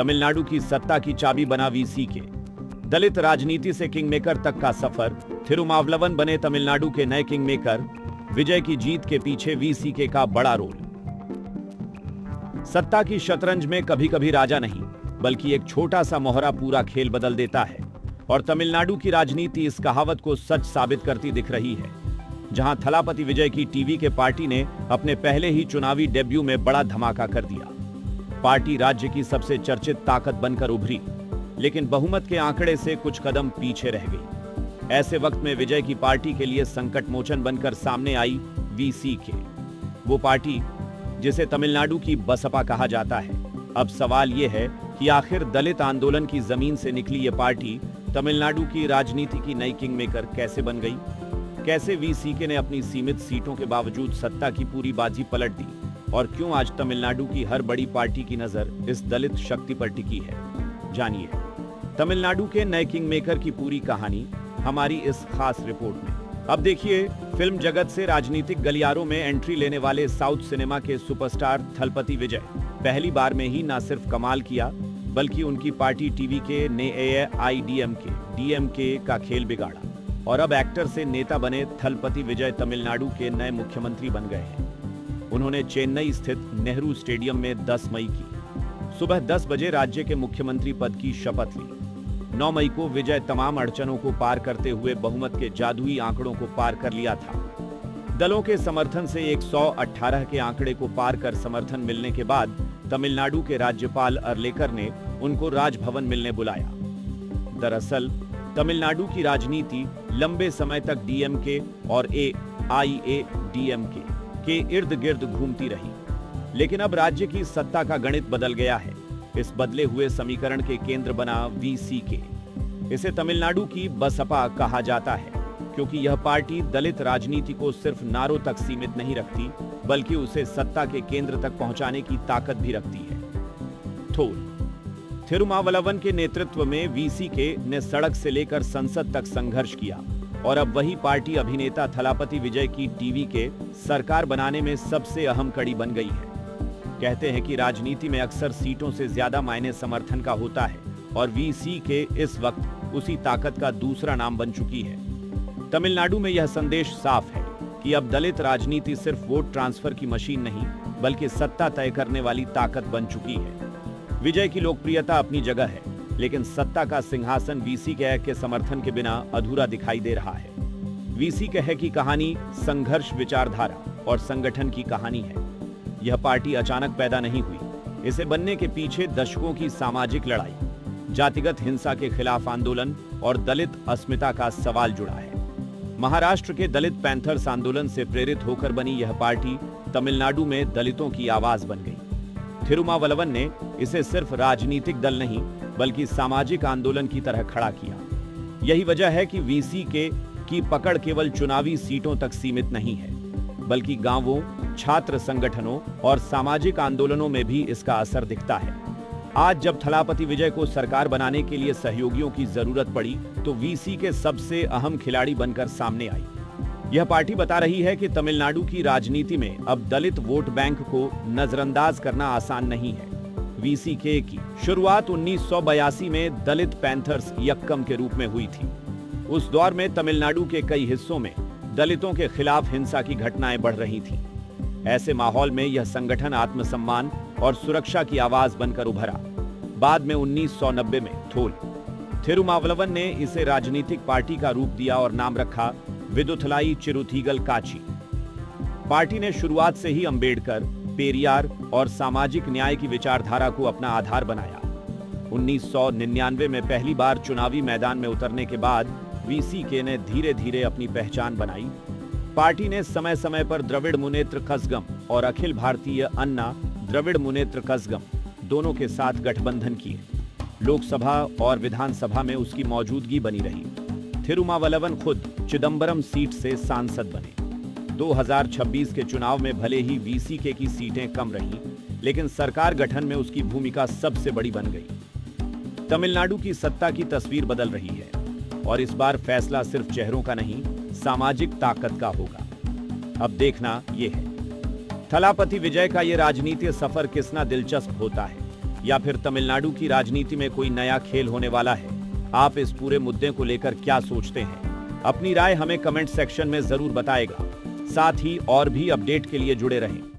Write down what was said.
तमिलनाडु की सत्ता की चाबी बना वीसीके। दलित राजनीति से किंगमेकर तक का सफर। थिरुमावलवन बने तमिलनाडु के नए किंगमेकर। विजय की जीत के पीछे वीसीके का बड़ा रोल। सत्ता की शतरंज में कभी कभी राजा नहीं, बल्कि एक छोटा सा मोहरा पूरा खेल बदल देता है। और तमिलनाडु की राजनीति इस कहावत को सच साबित करती दिख रही है। जहां थलापति विजय की टीवी के पार्टी ने अपने पहले ही चुनावी डेब्यू में बड़ा धमाका कर दिया। पार्टी राज्य की सबसे चर्चित ताकत बनकर उभरी, लेकिन बहुमत के आंकड़े से कुछ कदम पीछे रह गई। ऐसे वक्त में विजय की पार्टी के लिए संकट मोचन बनकर सामने आई वीसीके, वो पार्टी जिसे तमिलनाडु की बसपा कहा जाता है। अब सवाल यह है कि आखिर दलित आंदोलन की जमीन से निकली ये पार्टी तमिलनाडु की राजनीति की नई किंगमेकर कैसे बन गई? कैसे वीसीके ने अपनी सीमित सीटों के बावजूद सत्ता की पूरी बाजी पलट दी? और क्यों आज तमिलनाडु की हर बड़ी पार्टी की नजर इस दलित शक्ति पर टिकी है? जानिए तमिलनाडु के नए किंगमेकर की पूरी कहानी हमारी इस खास रिपोर्ट में। अब देखिए, फिल्म जगत से राजनीतिक गलियारों में एंट्री लेने वाले साउथ सिनेमा के सुपरस्टार थलपति विजय पहली बार में ही न सिर्फ कमाल किया, बल्कि उनकी पार्टी टीवी के ने डीएमके का खेल बिगाड़ा। और अब एक्टर से नेता बने थलपति विजय तमिलनाडु के नए मुख्यमंत्री बन गए हैं। उन्होंने चेन्नई स्थित नेहरू स्टेडियम में 10 मई की सुबह 10 बजे राज्य के मुख्यमंत्री पद की शपथ ली। 9 मई को विजय तमाम अड़चनों को पार करते हुए बहुमत के जादुई आंकड़ों को पार कर लिया था। दलों के समर्थन से 118 के आंकड़े को पार कर समर्थन मिलने के बाद तमिलनाडु के राज्यपाल अरलेकर ने उनको राजभवन मिलने बुलाया। दरअसल तमिलनाडु की राजनीति लंबे समय तक डीएमके और एआईएडीएमके के इर्द गिर्द घूमती रही, लेकिन अब राज्य की सत्ता का गणित बदल गया है। इस बदले हुए समीकरण के केंद्र बना वीसीके। इसे तमिलनाडु की बसपा कहा जाता है, क्योंकि यह पार्टी दलित राजनीति को सिर्फ नारों तक सीमित नहीं रखती, बल्कि उसे सत्ता के केंद्र तक पहुंचाने की ताकत भी रखती है। थोल थिरुमावलवन के नेतृत्व में वीसीके ने सड़क से लेकर संसद तक संघर्ष किया, और अब वही पार्टी अभिनेता थलापति विजय की टीवी के सरकार बनाने में सबसे अहम कड़ी बन गई है। कहते हैं कि राजनीति में अक्सर सीटों से ज्यादा मायने समर्थन का होता है, और वीसीके इस वक्त उसी ताकत का दूसरा नाम बन चुकी है। तमिलनाडु में यह संदेश साफ है कि अब दलित राजनीति सिर्फ वोट ट्रांसफर की मशीन नहीं, बल्कि सत्ता तय करने वाली ताकत बन चुकी है। विजय की लोकप्रियता अपनी जगह है, लेकिन सत्ता का सिंहासन वीसीके के समर्थन के बिना अधूरा दिखाई दे रहा है। वीसीके की कहानी संघर्ष, विचारधारा और संगठन की कहानी है। यह पार्टी अचानक पैदा नहीं हुई। इसे बनने के पीछे दशकों की सामाजिक लड़ाई, जातिगत हिंसा के खिलाफ आंदोलन और दलित अस्मिता का सवाल जुड़ा है। महाराष्ट्र के दलित पैंथर्स आंदोलन से प्रेरित होकर बनी यह पार्टी तमिलनाडु में दलितों की आवाज बन गई। थिरुमावलवन ने इसे सिर्फ राजनीतिक दल नहीं, बल्कि सामाजिक आंदोलन की तरह खड़ा किया। यही वजह है कि वीसीके की पकड़ केवल चुनावी सीटों तक सीमित नहीं है, बल्कि गांवों, छात्र संगठनों और सामाजिक आंदोलनों में भी इसका असर दिखता है। आज जब थलापति विजय को सरकार बनाने के लिए सहयोगियों की जरूरत पड़ी, तो वीसीके सबसे अहम खिलाड़ी बनकर सामने आई। यह पार्टी बता रही है कि तमिलनाडु की राजनीति में अब दलित वोट बैंक को नजरअंदाज करना आसान नहीं है। वीसीके की शुरुआत 1982 में दलित पैंथर्स यक्कम के रूप में हुई थी। उस दौर में तमिलनाडु के कई हिस्सों में दलितों के खिलाफ हिंसा की घटनाएं बढ़ रही थीं। ऐसे माहौल में यह संगठन आत्मसम्मान और सुरक्षा की आवाज बनकर उभरा। बाद में 1990 में थोल थिरुमावलवन ने इसे राजनीतिक पार्टी का रूप दिया और नाम रखा विदुथलाई चिरुथीगल काची। पार्टी ने शुरुआत से ही अंबेडकर, पेरियार और सामाजिक न्याय की विचारधारा को अपना आधार बनाया। 1999 में पहली बार चुनावी मैदान में उतरने के बाद वीसीके ने धीरे धीरे अपनी पहचान बनाई। पार्टी ने समय समय पर द्रविड़ मुनेत्र कज़गम और अखिल भारतीय अन्ना द्रविड़ मुनेत्र कज़गम दोनों के साथ गठबंधन किए। लोकसभा और विधानसभा में उसकी मौजूदगी बनी रही। थिरुमावलवन खुद चिदंबरम सीट से सांसद बने। 2026 के चुनाव में भले ही वीसीके की सीटें कम रहीं, लेकिन सरकार गठन में उसकी भूमिका सबसे बड़ी बन गई। तमिलनाडु की सत्ता की तस्वीर बदल रही है, और इस बार फैसला सिर्फ चेहरों का नहीं, सामाजिक ताकत का होगा। अब देखना यह है थलापति विजय का ये राजनीतिक सफर कितना दिलचस्प होता है। या फिर तमिलनाडु की राजनीति में कोई नया खेल होने वाला है? आप इस पूरे मुद्दे को लेकर क्या सोचते हैं? अपनी राय हमें कमेंट सेक्शन में जरूर बताएगा। साथ ही और भी अपडेट के लिए जुड़े रहें।